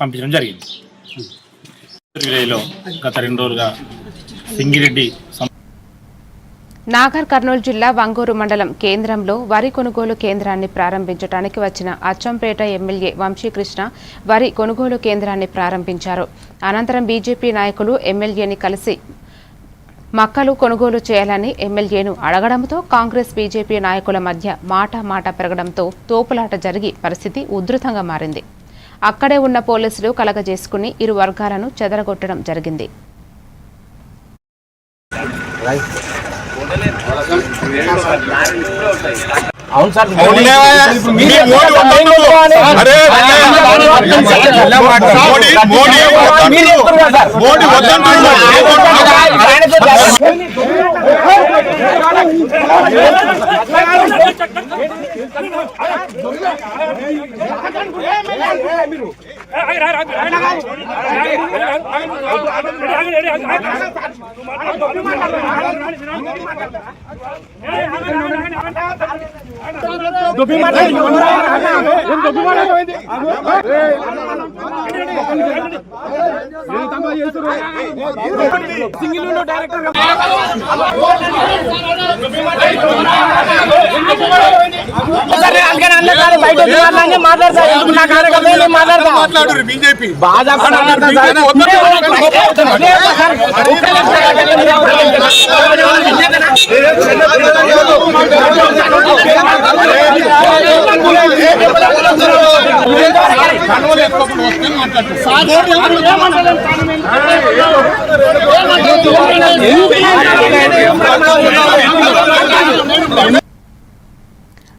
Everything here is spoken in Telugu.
పంపించడం జరిగింది. విలేజ్లో గత 2 రోజులుగా సింగిరెడ్డి నాగర్ కర్నూలు జిల్లా వంగూరు మండలం కేంద్రంలో వరి కొనుగోలు కేంద్రాన్ని ప్రారంభించడానికి వచ్చిన అచ్చంపేట ఎమ్మెల్యే వంశీకృష్ణ వరి కొనుగోలు కేంద్రాన్ని ప్రారంభించారు. అనంతరం బీజేపీ నాయకులు ఎమ్మెల్యేని కలిసి మక్కలు కొనుగోలు చేయాలని ఎమ్మెల్యేను అడగడంతో కాంగ్రెస్ బీజేపీ నాయకుల మధ్య మాట పెరగడంతో తోపులాట జరిగి పరిస్థితి ఉధృతంగా మారింది. అక్కడే ఉన్న పోలీసులు కలగజేసుకుని ఇరు వర్గాలను చెదరగొట్టడం జరిగింది. అవును సార్ మాట్లాడు బీజేపీ